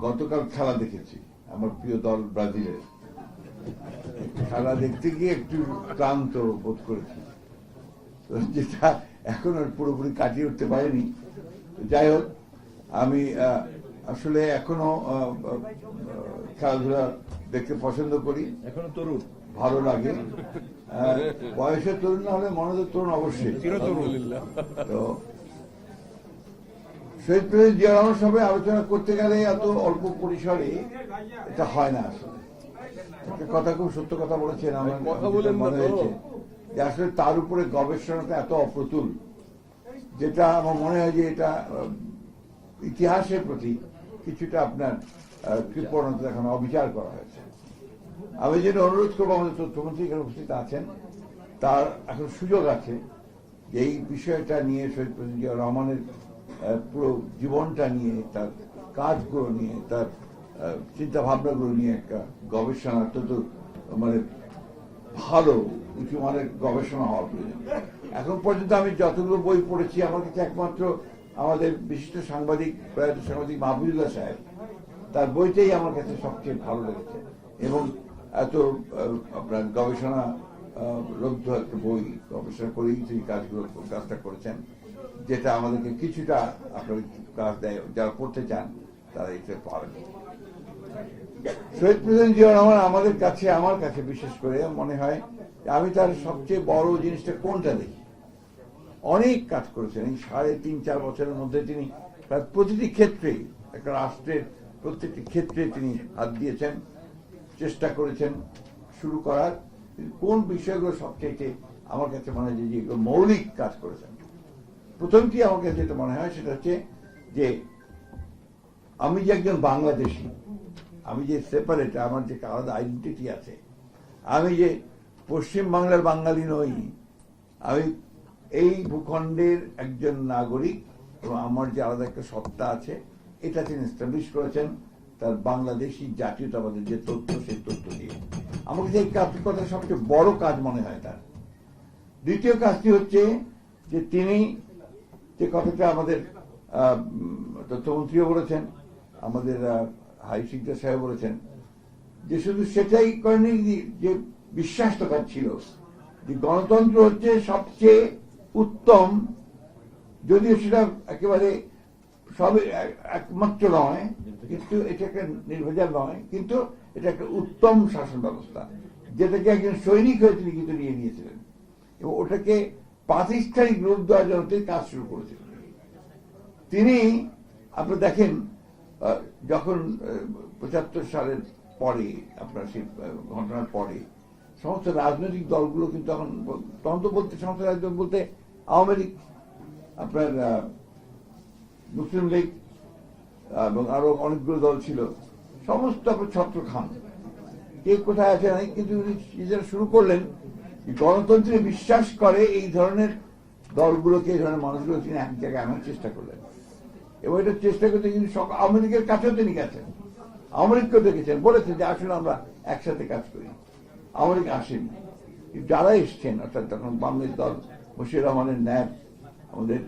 গতকাল খেলা দেখেছি, আমার প্রিয় দল ব্রাজিলের খেলা দেখতে গিয়ে একটু ক্লান্ত বোধ করেছি, যেটা এখন আর পুরোপুরি কাটিয়ে উঠতে পারিনি। যাই হোক, আমি আসলে এখনো খেলাধুলা দেখতে পছন্দ করি, এখনো তরুণ, ভালো লাগে। বয়সের তরুণ না হলে মনে তো তরুণ অবশ্যই। তো শহীদ প্রেসিডেন্ট জিয়া রহমান সবাই আলোচনা করতে গেলে এত অল্প পরিসরে এটা হয় না। আসলে একটা কথা, খুব সত্য কথা বলেছেন, আমার মনে হয়েছে যে আসলে তার উপরে গবেষণাটা এত অপ্রতুল, যেটা আমার মনে হয় যে এটা ইতিহাসের প্রতি কিছুটা আপনার কৃপণতা দেখানো, অবিচার করা হয়েছে। আমি যেটা অনুরোধ করবো, আমাদের তথ্যমন্ত্রী এখানে উপস্থিত আছেন, তার এখন সুযোগ আছে যে এই বিষয়টা নিয়ে শহীদ প্রেসিডেন্ট জিয়া রহমানের পুরো জীবনটা নিয়ে, তার কাজগুলো নিয়ে, তার চিন্তা ভাবনাগুলো নিয়ে একটা গবেষণা, মানে ভালো উঁচু মানের গবেষণা হওয়া প্রয়োজন। এখন পর্যন্ত আমি যতগুলো বই পড়েছি, আমার কাছে একমাত্র আমাদের বিশিষ্ট সাংবাদিক প্রয়াত সাংবাদিক মাহফুজুল্লাহ সাহেব, তার বইটাই আমার কাছে সবচেয়ে ভালো লেগেছে। এবং এত আপনার গবেষণা লব্ধ একটা বই, গবেষণা করেই তিনি কাজটা করেছেন, যেটা আমাদেরকে কিছুটা আপনার কাজ দেয়। যারা পড়তে চান তারা এটা পারেন। শহীদ প্রেসিডেন্ট জিয়া রহমান আমাদের কাছে, আমার কাছে বিশেষ করে মনে হয় আমি তার সবচেয়ে বড় জিনিসটা কোনটা দেখি, অনেক কাজ করেছেন এই 3.5-4 বছরের মধ্যে। তিনি প্রায় প্রতিটি ক্ষেত্রে, একটা রাষ্ট্রের প্রত্যেকটি ক্ষেত্রে তিনি হাত দিয়েছেন, চেষ্টা করেছেন শুরু করার। কোন বিষয়গুলো সবচেয়ে আমার কাছে মনে হয় যে এগুলো মৌলিক কাজ করেছেন, প্রথমটি আমার কাছে যেটা মনে হয় সেটা হচ্ছে যে আমি যে একজন বাংলাদেশী, আমি যে সেপারেট, আমার যে আলাদা আইডেন্টিটি আছে, আমি যে পশ্চিম বাংলার বাঙালি নই, আমি এই ভূখণ্ডের একজন নাগরিক, এবং আমার যে আলাদা একটা সত্তা আছে, এটা তিনি এস্টাবলিশ করেছেন তার বাংলাদেশি জাতীয়তাবাদের যে তথ্য, সেই তথ্য দিয়ে। আমাকে যে কথা সবচেয়ে বড় কাজ মনে হয় তার। দ্বিতীয় কাজটি হচ্ছে যে তিনি যে কথাটা আমাদের তথ্যমন্ত্রীও বলেছেন, আমাদের হাই সিকদার সাহেব বলেছেন, যে শুধু সেটাই করেনি, যে বিশ্বাসটা তার ছিল যে গণতন্ত্র হচ্ছে সবচেয়ে উত্তম, যদিও সেটা একেবারে সব একমাত্র নয়, কিন্তু এটা একটা নির্ভেজাল নয়, কিন্তু এটা একটা উত্তম শাসন ব্যবস্থা, যেটাকে একজন সৈনিক হয়ে তিনি কিন্তু নিয়ে নিয়েছিলেন, এবং ওটাকে প্রাতিষ্ঠানিক রূপ দেওয়ার জন্য তিনি কাজ শুরু করেছিলেন। তিনি, আপনি দেখেন, যখন 75 সালের পরে, আপনার সেই ঘটনার পরে সমস্ত রাজনৈতিক দলগুলো কিন্তু তখন তো বলতে, সমস্ত রাজনৈতিক বলতে আওয়ামী লীগ, আপনার মুসলিম লীগ এবং আরো অনেকগুলো দল ছিল, সমস্ত আপনার ছত্র খান, কে কোথায় আছে নাই, কিন্তু নিজেরা শুরু করলেন গণতন্ত্রে বিশ্বাস করে এই ধরনের দলগুলোকে, এই ধরনের মানুষগুলো তিনি এক জায়গায় আনার চেষ্টা করলেন। এবং এটা চেষ্টা করতে কিন্তু আওয়ামী লীগের কাছেও তিনি গেছেন, আওয়ামী লীগকেও দেখেছেন, বলেছেন যে আসলে আমরা একসাথে কাজ করি। আওয়ামী লীগ আসেনি, যারা এসছেন, অর্থাৎ তখন বাংলাদেশ দল, মুশিউর রহমানের ন্যাপ, আমাদের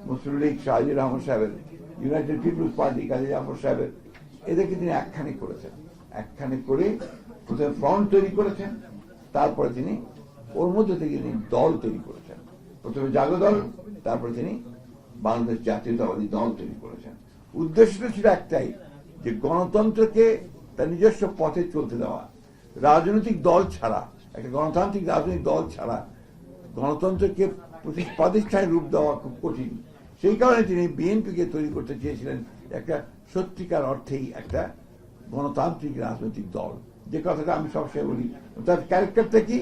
মুসলিম লীগ শাহজির রহমান সাহেবের, United people's party Kazi Zafar সাহেবের, এদেরকে তিনি একখানে করেছেন। একখানে করে প্রথমে ফ্রন্ট তৈরি করেছেন, তারপরে তিনি ওর মধ্যে থেকে তিনি দল তৈরি করেছেন। প্রথমে জাগো দল, তারপরে তিনি বাংলাদেশ জাতীয়তাবাদী দল তৈরি করেছেন। উদ্দেশ্যটা ছিল একটাই, যে গণতন্ত্রকে তার নিজস্ব পথে চলতে দেওয়া। রাজনৈতিক দল ছাড়া, একটা গণতান্ত্রিক রাজনৈতিক দল ছাড়া গণতন্ত্রকে প্রাতিষ্ঠানিক রূপ দেওয়া খুব কঠিন। সেই কারণে তিনি বিএনপিকে তৈরি করতে চেয়েছিলেন একটা সত্যিকার অর্থেই একটা গণতান্ত্রিক রাজনৈতিক দল, যে কথাটা আমি সবসময় বলি। তার ক্যারেক্টারটা কি?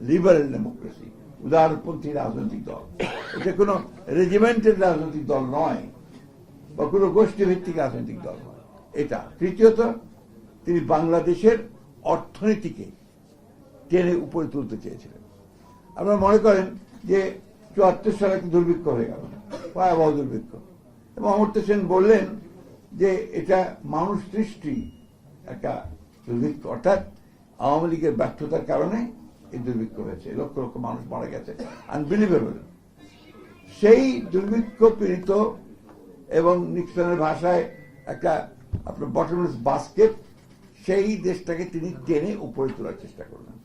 লিবারেল ডেমোক্রেসি, উদারপন্থী রাজনৈতিক দল। এটা কোনো রেজিমেন্টের রাজনৈতিক দল নয়, বা কোনো গোষ্ঠীভিত্তিক রাজনৈতিক দল নয় এটা। তৃতীয়ত, তিনি বাংলাদেশের অর্থনীতিকে টেনে উপরে তুলতে চেয়েছিলেন। আপনারা মনে করেন যে 74 সালে একটা দুর্ভিক্ষ হয়ে গেল, ভয়াবহ দুর্ভিক্ষ, এবং অমর্ত্য সেন বললেন যে এটা মানুষ সৃষ্টি একটা দুর্ভিক্ষ, অর্থাৎ আওয়ামী লীগের ব্যর্থতার কারণে এই দুর্ভিক্ষ হয়েছে, লক্ষ লক্ষ মানুষ মারা গেছে, আনবিলিভেবল। সেই দুর্ভিক্ষ পীড়িত এবং নিক্সনের ভাষায় একটা আপনার বটমলেস বাস্কেট, সেই দেশটাকে তিনি টেনে উপরে তোলার চেষ্টা করলেন।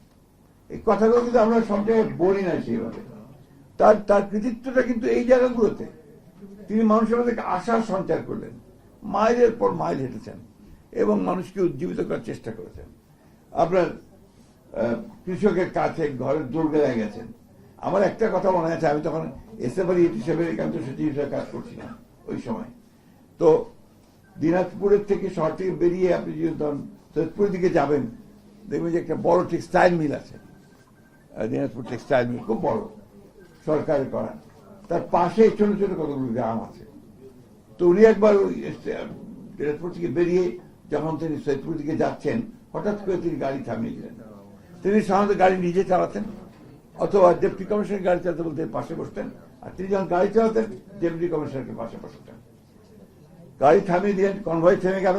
এই কথাগুলো কিন্তু আমরা সব জায়গায় বলি না সেইভাবে। তার কৃতিত্বটা কিন্তু এই জায়গাগুলোতে। তিনি মানুষের মধ্যে আশার সঞ্চার করলেন, মাইলের পর মাইল হেঁটেছেন এবং মানুষকে উজ্জীবিত করার চেষ্টা করেছেন। আপনার কৃষকের কাছে ঘরের দোরগোড়ায় গেছেন। আমার একটা কথা মনে আছে, আমি তখন এসএফআই হিসেবে একান্ত সচিব হিসেবে কাজ করছি না ওই সময়। তো দিনাজপুরের থেকে শহর থেকে বেরিয়ে আপনি যদি ধরুন সৈয়দপুরের দিকে যাবেন, দেখবেন যে একটা বড় টেক্সটাইল মিল আছে, দিনাজপুর টেক্সটাইল মিল, খুব বড়, সরকারের করা। তার পাশে ছোট ছোট কতগুলো গ্রাম আছে। তো উনি একবার দিনাজপুর থেকে বেরিয়ে যখন তিনি সৈয়দপুর দিকে যাচ্ছেন, হঠাৎ করে তিনি গাড়ি থামিয়ে দিলেন। তিনি সাধারণত গাড়ি নিজে চালাতেন, অথবা ডেপুটি কমিশনার গাড়ি চালাতে বলতে পাশে বসতেন, আর তিনি যখন গাড়ি চালাতেন ডেপুটি কমিশনারকে পাশে বসতেন। গাড়ি থামিয়ে দিলেন, কনভয় থেমে গেল।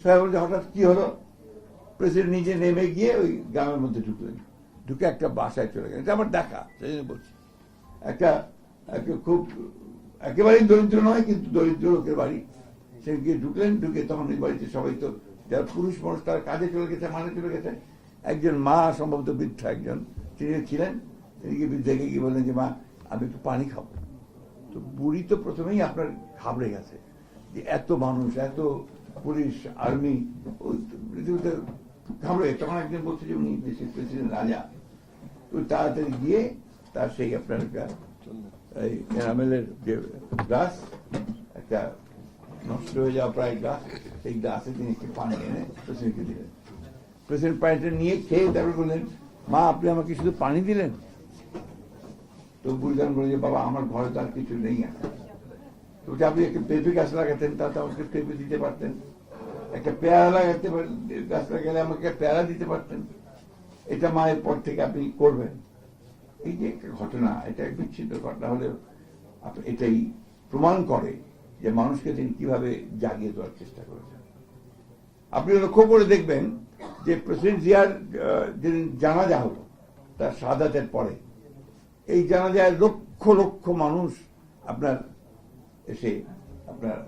সবাই বলছে হঠাৎ কি হলো? প্রেসিডেন্ট নিজে নেমে গিয়ে ওই গ্রামের মধ্যে ঢুকলেন, ঢুকে একটা বাসায় চলে গেলেন। এটা আমার দেখা, সেই জন্য বলছি। একটা খুব একেবারেই দরিদ্র নয়, কিন্তু দরিদ্র লোকের বাড়ি। সে গিয়ে ঢুকলেন, ঢুকে তখন ওই বাড়িতে সবাই তো যারা পুরুষ মানুষ তারা কাজে চলে গেছে, মানে চলে গেছে। একজন মা, সম্ভবত বৃদ্ধা একজন তিনি ছিলেন, তিনি গিয়ে বৃদ্ধাকে গিয়ে বললেন যে মা আমি একটু পানি খাবো। তো বুড়ি তো প্রথমেই আপনার ঘাবড়ে গেছে যে এত মানুষ, এত পুলিশ, আর্মি, ওই পৃথিবীতে ঘাবড়ে। তখন একজন বলছে যে উনি দেশের প্রেসিডেন্ট রাজা। তো তাড়াতাড়ি গিয়ে তার সেই আপনার এই এনামেলের যে গ্লাস, একটা নষ্ট হয়ে যাওয়া প্রায় গ্লাস, সেই গ্লাসে তিনি একটু পানি এনে প্রেসিডেন্টকে দিলেন। প্রেসিডেন্ট পানিটা নিয়ে খেয়ে তারপর বললেন মা আপনি আমাকে শুধু পানি দিলেন? তো বুঝলেন বলে যে বাবা আমার ঘরে তো আর কিছু নেই এখন। তো আপনি একটা পেঁপে গাছ লাগাতেন, তাতে আমাকে পেঁপে দিতে পারতেন। একটা পেয়ারা লাগাতে গাছ লাগালে আমাকে পেয়ারা দিতে পারতেন। এটা মায়ের পর থেকে আপনি করবেন। এই যে একটা ঘটনা, এটা বিচ্ছিন্ন ঘটনা হলেও এটাই প্রমাণ করে যে মানুষকে তিনি কিভাবে জাগিয়ে দেওয়ার চেষ্টা করেছেন। আপনি লক্ষ্য করে দেখবেন যে প্রেসিডেন্ট জিয়ার যেদিন জানাজা হলো তার শাহাদাতের পরে, এই জানাজায় লক্ষ লক্ষ মানুষ আপনার এসে আপনার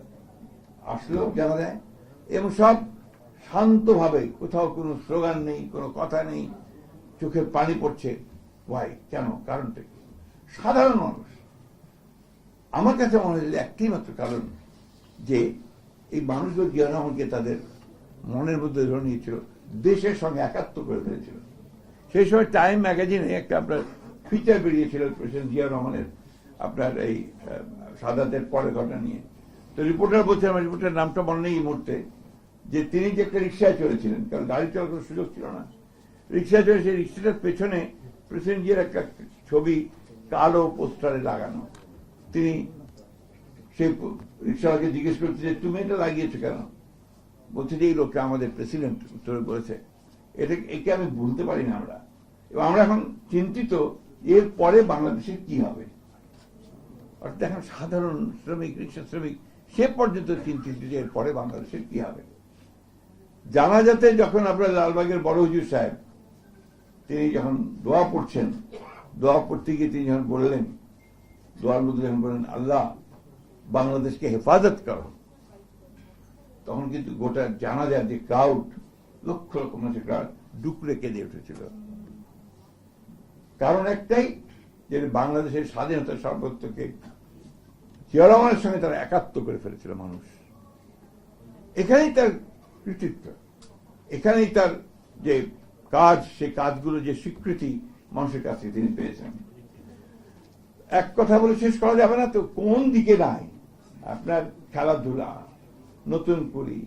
আসলো জানাজায়, এবং সব শান্তভাবে, কোথাও কোনো স্লোগান নেই, কোনো কথা নেই, চোখের পানি পড়ছে। ওয়াই, কেন? কারণটা কি? সাধারণ মানুষ। আমার কাছে মনে হয় একটাই মাত্র কারণ, যে এই মানুষগুলো জিয়া রহমানকে তাদের মনের মধ্যে ধরে নিয়েছিল, দেশের সঙ্গে একাত্ম করে ফেলেছিল। সেই সময় টাইম ম্যাগাজিনে একটা আপনার ফিচার বেরিয়েছিল প্রেসিডেন্ট জিয়া রহমানের আপনার এই শাহাদাতের পরে ঘটনা নিয়ে। তো রিপোর্টার বলছে, আমার রিপোর্টার নামটা মনে নেই এই মুহূর্তে, যে তিনি যে একটা রিক্সায় চলেছিলেন, কারণ গাড়ি চলার কোনো সুযোগ ছিল না, রিক্সায় চলে, সেই রিক্সাটার পেছনে প্রেসিডেন্ট জিয়ার একটা ছবি কালো পোস্টারে লাগানো। তিনি সেই রিক্সাওয়ালাকে জিজ্ঞেস করছে যে তুমি এটা লাগিয়েছো কেন? বলছে যে এই লোকটা আমাদের প্রেসিডেন্ট উত্তরে বলেছে। একে আমি ভুলতে পারি না আমরা, এবং আমরা এখন চিন্তিত এর পরে বাংলাদেশের কি হবে। অর্থাৎ এখন সাধারণ শ্রমিক, রিক্সা শ্রমিক, সে পর্যন্ত চিন্তিত যে এর পরে বাংলাদেশের কি হবে। জানাজাতে যখন আপনার লালবাগের বড় হুজুর সাহেব তিনি যখন দোয়া পড়ছেন, দোয়া পড়তে গিয়ে তিনি যখন বললেন, দোয়ার মধ্যে যখন বললেন আল্লাহ বাংলাদেশকে হেফাজত করো, তখন কিন্তু গোটা জানাজার যে ক্রাউড, লক্ষ লক্ষ মানুষের ক্রাউড ডুকরে কেঁদে উঠেছিল। কারণ একটাই, যে বাংলাদেশের স্বাধীনতার সার্বত্বকে জিয়া রহমানের সঙ্গে তারা একাত্ম করে ফেলেছিল মানুষ। এখানেই তার কৃতিত্ব, এখানেই তার যে কাজ, সেই কাজগুলো যে স্বীকৃতি মানুষের কাছে তিনি পেয়েছেন। এক কথা বলে শেষ করা যাবে না, তো কোন দিকে নাই আপনার খেলাধুলা, নতুন করি,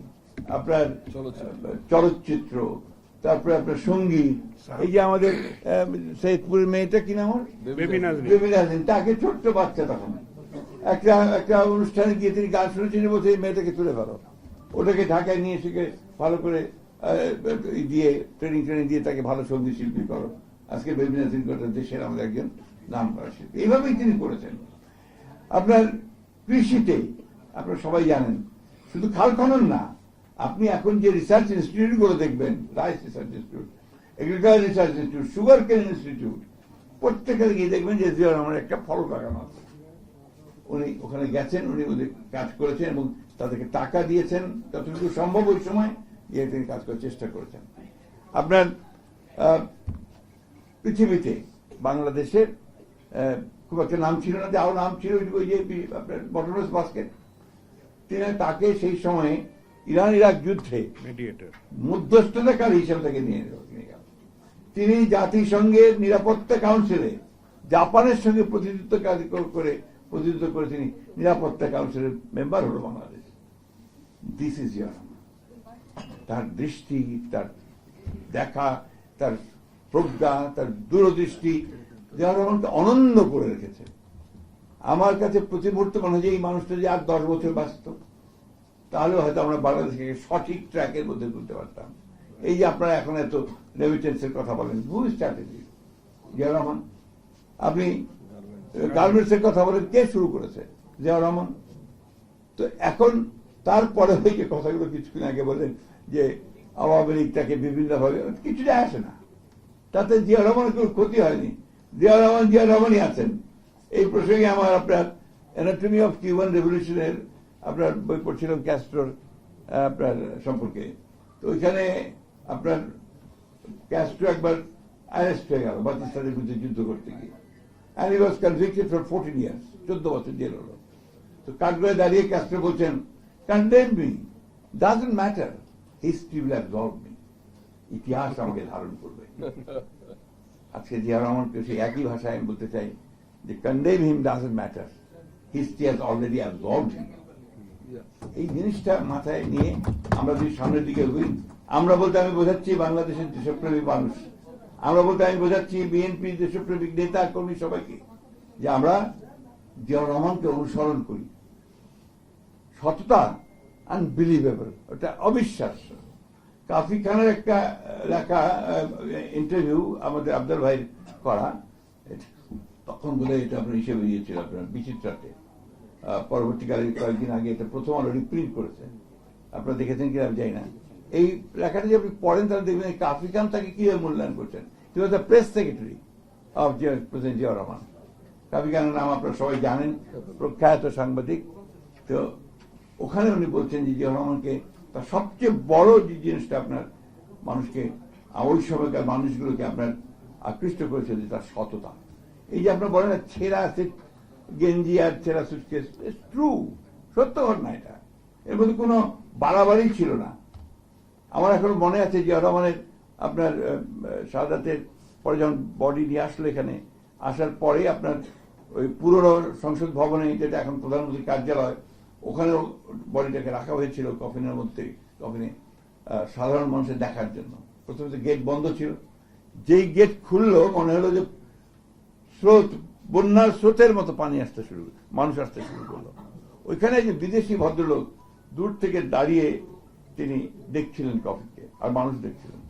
আপনার চলচ্চিত্র, তারপরে আপনার সঙ্গীত। এই যে আমাদের সৈয়দপুরের মেয়েটা কি নাম, বেবি নাজরিন, তাকে ছোট্ট বাচ্চা তখন একটা অনুষ্ঠানে গিয়ে তিনি গান শুনেছেন, বলছে এই মেয়েটাকে তুলে ফেলো, ওটাকে ঢাকায় নিয়ে এসে ভালো করে দিয়ে ট্রেনিং দিয়ে তাকে ভালো সঙ্গীত শিল্পী করো। আজকে বেবি নাজরিন গোটা দেশের আমাদের একজন নাম করা শিল্পী। এইভাবেই তিনি করেছেন। আপনার কৃষিতে আপনারা সবাই জানেন, শুধু খাল খনন না, আপনি এখন যে রিসার্চ ইনস্টিটিউট গুলো দেখবেন, rice research institute, agriculture research institute, sugar কেন ইনস্টিটিউট, প্রত্যেকে গিয়ে দেখবেন যে জিয়া রহমানের একটা ফলক লাগানো আছে। উনি ওখানে গেছেন, উনি ওদের কাজ করেছেন, এবং তাদেরকে টাকা দিয়েছেন, যতটুকু সম্ভব ওই সময় গিয়ে তিনি কাজ করার চেষ্টা করেছেন। আপনার পৃথিবীতে বাংলাদেশের খুব একটা নাম ছিল না, আরো নাম ছিল ওই যে আপনার বটলস বাস্কেট, তিনি তাকে সেই সময়ে ইরান ইরাক যুদ্ধে মধ্যস্থতাকারী হিসেবে তাকে নিয়ে গেল। তিনি জাতিসংঘের নিরাপত্তা কাউন্সিলে জাপানের সঙ্গে প্রতিনিধিত্ব করে তিনি নিরাপত্তা কাউন্সিলের মেম্বার হল বাংলাদেশ। This is Zia Rahman. তার দৃষ্টি, তার দেখা, তার প্রজ্ঞা, তার দূরদৃষ্টি জিয়া রহমানকে অনন্য করে রেখেছে। আমার কাছে প্রতি মুহূর্তে মনে হয় যে এই মানুষটা যে আর 10 বছর বাঁচত, তাহলে হয়তো আমরা বাংলাদেশকে সঠিক ট্র্যাকের মধ্যে তুলতে পারতাম। এই যে আপনারা এখন এত রেমিটেন্সের কথা বলেন, হু স্ট্র্যাটেজি? জিয়া রহমান। আপনি গার্মেন্টস এর কথা বলেন, কে শুরু করেছে? জিয়া রহমান। তো এখন তারপরে ওই যে কথাগুলো কিছুক্ষণ আগে বলেন যে আওয়ামী লীগটাকে বিভিন্নভাবে, কিছু যায় আসে না, তাতে জিয়া রহমানের কোনো ক্ষতি হয়নি। জিয়া রহমানই আছেন। এই প্রসঙ্গে আমার আপনার অ্যানাটমি অফ কিউবান রেভলিউশনের আপনার বই পড়ছিলাম ক্যাস্ট্রোর আপনার সম্পর্কে। তো ওইখানে আপনার ক্যাস্ট্রো একবার অ্যারেস্ট হয়ে গেল পাকিস্তানের বিরুদ্ধে যুদ্ধ করতে গিয়ে, and he was convicted for 14 years, 14 বছর জেল হলো। তো কাঠগড়ায় দাঁড়িয়ে ক্যাস্ট্রো বলছেন, condemn me, doesn't matter, history will absorb me, ইতিহাস আমাকে ধারণ করবে। আজকে জিয়া রহমানকে সেই একই ভাষায় আমি বলতে চাই যে condemn him doesn't matter, history has already absorbed him। এই জিনিসটা মাথায় নিয়ে আমরা যদি সামনের দিকে এগোই, আমরা বলতে আমি বোঝাচ্ছি বাংলাদেশের দেশপ্রেমিক মানুষ, আমরা বলতে আমি বোঝাচ্ছি বিএনপি দেশপ্রেমিক নেতা কর্মী সবাইকে, যে আমরা জিয়া রহমানকে অনুসরণ করি। সততা আনবিলিভেবল, ওটা অবিশ্বাস্য। কাফি খানের একটা লেখা ইন্টারভিউ আমাদের আব্দুল ভাই করা, তখন বোধ হয় এটা আপনার হিসেবে দিয়েছিল আপনার বিচিত্রাতে, পরবর্তীকালে কয়েকদিন আগে এটা প্রথম আলো রিপ্রিন্ট করেছে, আপনারা দেখেছেন কিনা আমি জানি না। এই লেখাটা যদি আপনি পড়েন তাহলে দেখবেন কাফি খান তাকে কিভাবে মূল্যায়ন করছেন। He was the press secretary of president Zia Rahman. Kafi খানের নাম আপনারা সবাই জানেন, প্রখ্যাত সাংবাদিক। তো ওখানে উনি বলছেন যে জিয়া রহমানকে তার সবচেয়ে বড় যে জিনিসটা আপনার মানুষকে, ওই সময়কার মানুষগুলোকে আপনার আকৃষ্ট করেছে যে তার সততা। এই যে আপনার বলেন ছেঁড়া গেঞ্জি আর ছেঁড়া সুটকেস, ট্রু, সত্য ঘটনা এটা, এর মধ্যে কোনো বাড়াবাড়ি ছিল না। আমার এখন মনে আছে জিয়া রহমানের আপনার শাহাদাতের পরে যখন বডি নিয়ে আসলো এখানে, আসার পরে আপনার ওই পুরনো সংসদ ভবনে, যেটা এখন প্রধানমন্ত্রীর কার্যালয়, ওখানেও বডিটাকে রাখা হয়েছিল কফিনের মধ্যে, কফিনে সাধারণ মানুষের দেখার জন্য। প্রথমে তো গেট বন্ধ ছিল, যেই গেট খুললো মনে হলো যে স্রোত, বন্যার স্রোতের মতো পানি আসতে শুরু, মানুষ আসতে শুরু করলো। ওইখানে যে বিদেশি ভদ্রলোক দূর থেকে দাঁড়িয়ে তিনি দেখছিলেন কফিকে, আর মানুষ দেখছিলেন।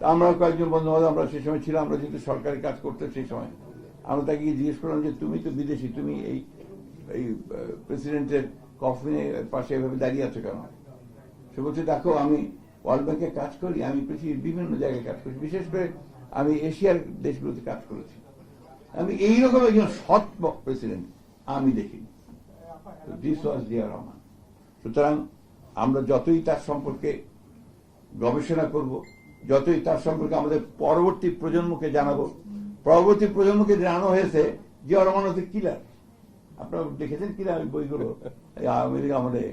আমরা কয়েকজন বন্ধু বান্ধব আমরা সেই সময় ছিলাম, আমরা যেহেতু সরকারি কাজ করতাম সেই সময়, আমরা তাকে জিজ্ঞেস করলাম যে তুমি তো বিদেশি, তুমি এই প্রেসিডেন্টের কফিনের পাশে এভাবে দাঁড়িয়ে আছো কেন? সে বলছে, দেখো আমি ওয়ার্ল্ড ব্যাংকে কাজ করি, আমি পৃথিবীর বিভিন্ন জায়গায় কাজ করি, বিশেষ করে আমি এশিয়ার দেশগুলোতে কাজ করেছি, আমি এইরকম একজন সৎ প্রেসিডেন্ট আমি দেখিনি। This was Zia Rahman. সুতরাং আমরা যতই তার সম্পর্কে গবেষণা করব, যতই তার সম্পর্কে আমাদের পরবর্তী প্রজন্মকে জানাবো, পরবর্তী প্রজন্মকে জানানো হয়েছে জিয়া রহমান হচ্ছে কিলার। আপনারা দেখেছেন কিলার বইগুলো, আওয়ামী লীগ আমাদের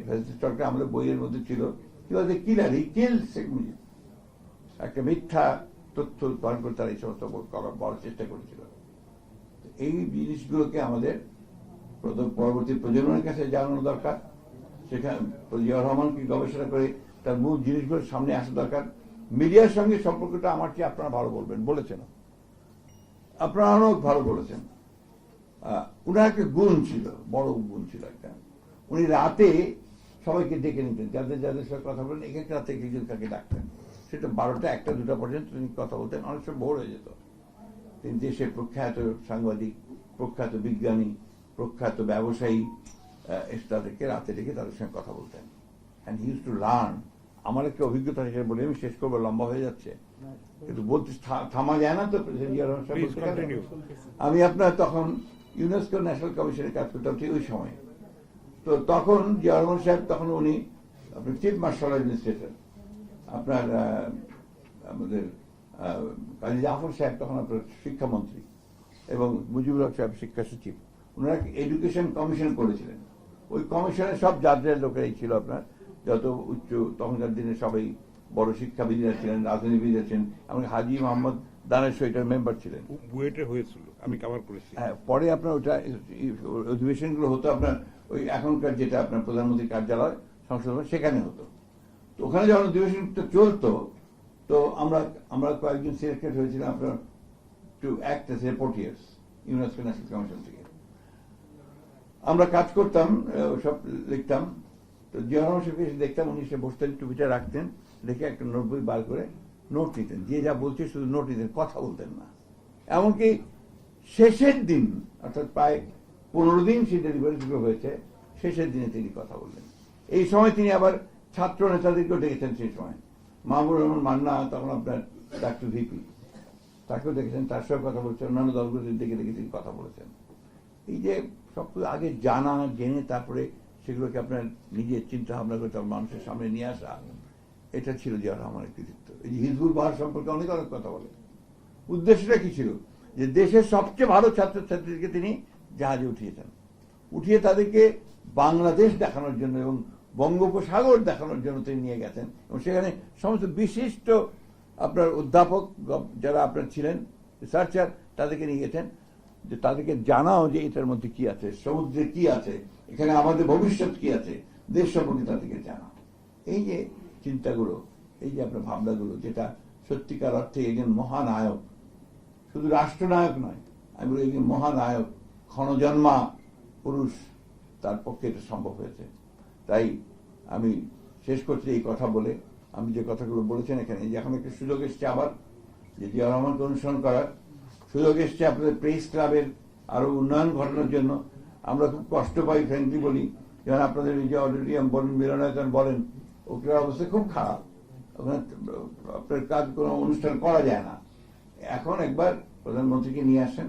সরকার আমাদের বইয়ের মধ্যে ছিল, কি বলছে কিলার, হি কিল শেখ মুজিব। একটা মিথ্যা তথ্য উৎপাদন করে তারা এই সমস্ত বড় চেষ্টা করেছিল। এই জিনিসগুলোকে আমাদের পরবর্তী প্রজন্মের কাছে জানানো দরকার। সেখানে জিয়া রহমানকে গবেষণা করে তার মূল জিনিসগুলো সামনে আসা দরকার। মিডিয়ার সঙ্গে সম্পর্কটা আমার চেয়ে আপনারা ভালো বলেছেন, আপনারা অনেক ভালো বলেছেন। উনার একটা গুণ ছিল, বড় গুণ ছিল একটা, উনি রাতে সবাইকে ডেকে নিতেন, যাদের যাদের সঙ্গে কথা বলেন, এক এক রাতে একজন তাকে ডাকতেন। সেটা 12টা 1টা 2টা পর্যন্ত তিনি কথা বলতেন, অনেক সময় ভোর হয়ে যেত। তিনি দেশের প্রখ্যাত সাংবাদিক, প্রখ্যাত বিজ্ঞানী, প্রখ্যাত ব্যবসায়ী, তাদেরকে রাতে ডেকে তাদের সঙ্গে কথা বলতেন। And he used to learn. আমার একটা অভিজ্ঞতা হিসেবে বলে আমি শেষ করবো, লম্বা হয়ে যাচ্ছে, কিন্তু বলতে থামা যায় না তো। আমি আপনার তখন ইউনেস্কো ন্যাশনাল কমিশনে কাজ করতাম ঠিক ওই সময়। তো তখন জিয়া রহমান সাহেব, তখন উনি আপনার চিফ মার্শাল অ্যাডমিনিস্ট্রেটর, আপনার আমাদের কাজী জাফর সাহেব তখন আপনার শিক্ষামন্ত্রী, এবং মুজিবুর হক সাহেব শিক্ষা সচিব। ওনারা এডুকেশন কমিশন করেছিলেন। ওই কমিশনের সব জাতীয় লোকেরাই ছিল আপনার, যত উচ্চ তখনকার দিনে সবাই বড় শিক্ষাবিদরা ছিলেন, রাজনীতিবিদরা ছিলেন, এমনকি হাজী মোহাম্মদ দানেশ ওইটার মেম্বার ছিলেন। বুয়েটে হয়েছিল, আমি কভার করেছি। হ্যাঁ, পরে আপনার ওটা অধিবেশনগুলো হতো আপনার ওই এখনকার যেটা আপনার প্রধানমন্ত্রীর কার্যালয় সংসদ ভবন, সেখানে হতো। তো ওখানে যখন অধিবেশনটা চলতো, তো আমরা কয়েকজন সিলেক্টেড হয়েছিলাম আপনার to act as reporters UNESCO national commission থেকে। আমরা কাজ করতাম, সব লিখতাম। তো জিয়া রহমান সাহেবকে এসে দেখতাম, উনি সে বসতেন, টুপিটা রাখতেন, রেখে একটা নোটবই বার করে নোট নিতেন। যে যা বলছে শুধু নোট নিতেন, কথা বলতেন না। এমনকি শেষের দিন, অর্থাৎ প্রায় 15 দিন সেই ডেলিভারিগুলো হয়েছে, শেষের দিনে তিনি কথা বললেন। এই সময় তিনি আবার ছাত্র নেতাদেরকেও ডেকেছেন। সেই সময় মাহবুব রহমান মান্না, তখন আপনার ডাক্তার ভিপি, তাকেও দেখেছেন, তার সঙ্গে কথা বলছেন, অন্যান্য দলগুলোদের ডেকে ডেকে তিনি কথা বলেছেন। এই যে সবকিছু আগে জানা, জেনে তারপরে সেগুলোকে আপনার নিজের চিন্তা ভাবনা করে তার মানুষের সামনে নিয়ে আসা, এটা ছিল জিয়া রহমানের কৃতিত্ব। এই যে হিজবুল বাহার সম্পর্কে অনেক কথা বলে। উদ্দেশ্যটা কি ছিল? যে দেশের সবচেয়ে ভালো ছাত্রছাত্রীদেরকে তিনি জাহাজে উঠিয়েছেন, উঠিয়ে তাদেরকে বাংলাদেশ দেখানোর জন্য এবং বঙ্গোপসাগর দেখানোর জন্য তিনি নিয়ে গেছেন। এবং সেখানে সমস্ত বিশিষ্ট আপনার অধ্যাপক যারা আপনার ছিলেন, রিসার্চার, তাদেরকে নিয়ে গেছেন, যে তাদেরকে জানাও যে এটার মধ্যে কি আছে, সমুদ্রে কি আছে, এখানে আমাদের ভবিষ্যৎ কি আছে, দেশ সম্পর্কে তাদেরকে জানাও। এই যে চিন্তাগুলো, এই যে আপনার ভাবনাগুলো, যেটা সত্যিকার অর্থে একজন মহানায়ক, শুধু রাষ্ট্রনায়ক নয়, আমি বলি একজন মহানায়ক, ক্ষণজন্মা পুরুষ, তার পক্ষে এটা সম্ভব হয়েছে। তাই আমি শেষ করছি এই কথা বলে, আমি যে কথাগুলো বলেছেন এখানে, যে এখন একটা সুযোগ এসছে আবার যে জিয়া রহমানকে অনুসরণ করার সুযোগ এসছে আপনাদের প্রেস ক্লাবের আরো উন্নয়ন ঘটানোর জন্য। আমরা খুব কষ্ট পাই, ফ্রেন্ডলি বলি, যেমন আপনাদের এই যে অডিটোরিয়াম বলেন, মিলনায়তন বলেন, ওগুলোর অবস্থা খুব খারাপ। ওখানে আপনার কাজ কোনো অনুষ্ঠান করা যায় না। এখন একবার প্রধানমন্ত্রীকে নিয়ে আসেন,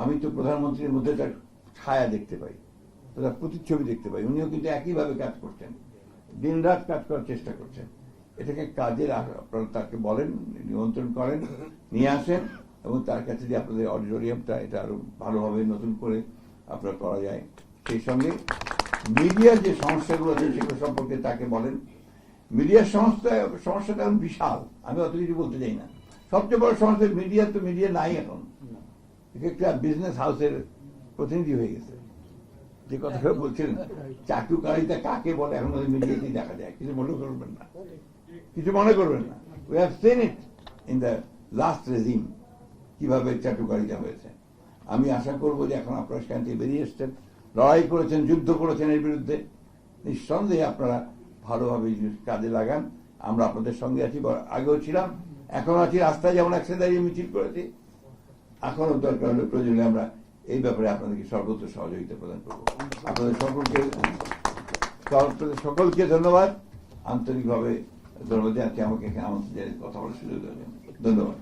আমি তো প্রধানমন্ত্রীর মধ্যে তার ছায়া দেখতে পাই, তার প্রতিচ্ছবি দেখতে পাই। উনিও কিন্তু একইভাবে কাজ করছেন, দিন রাত কাজ করার চেষ্টা করছেন। এটাকে কাজের আপনারা তাকে বলেন, নিমন্ত্রণ করেন, নিয়ে আসেন, এবং তার কাছে যে আপনাদের অডিটোরিয়ামটা এটা আরো ভালোভাবে নতুন করে আপনার করা যায়। সেই সঙ্গে মিডিয়ার যে সমস্যাগুলো আছে সেগুলো সম্পর্কে তাকে বলেন। মিডিয়ার সমস্যাটা এখন বিশাল, আমি অত কিছু বলতে চাই না। সবচেয়ে বড় সমস্যা মিডিয়া, তো মিডিয়া নাই এখন, একটা বিজনেস হাউসের প্রতিনিধি হয়ে গেছে। যে কথাটা বলছিলেন চাটুকারিতা কাকে বলে, এখন মিডিয়াতেই দেখা যায়। কিছু মনে করবেন না, কিছু মনে করবেন না। We have seen it in the last regime, কিভাবে চাটুকারিতা হয়েছে। আমি আশা করবো যে এখন আপনারা সেখান থেকে বেরিয়ে এসছেন, লড়াই করেছেন, যুদ্ধ করেছেন এর বিরুদ্ধে। নিঃসন্দেহে আপনারা ভালোভাবে কাজে লাগান। আমরা আপনাদের সঙ্গে আছি, আগেও ছিলাম, এখন আছি। রাস্তায় যেমন একসাথে দাঁড়িয়ে মিছিল করেছি, এখনো দরকার হলে প্রয়োজনে আমরা এই ব্যাপারে আপনাদেরকে সর্বোচ্চ সহযোগিতা প্রদান করবো। আপনাদের সকলকে ধন্যবাদ, আন্তরিকভাবে ধন্যবাদ জানাচ্ছি আমাকে এখানে আমাদের কথা বলার সুযোগ দেওয়ার জন্য। ধন্যবাদ।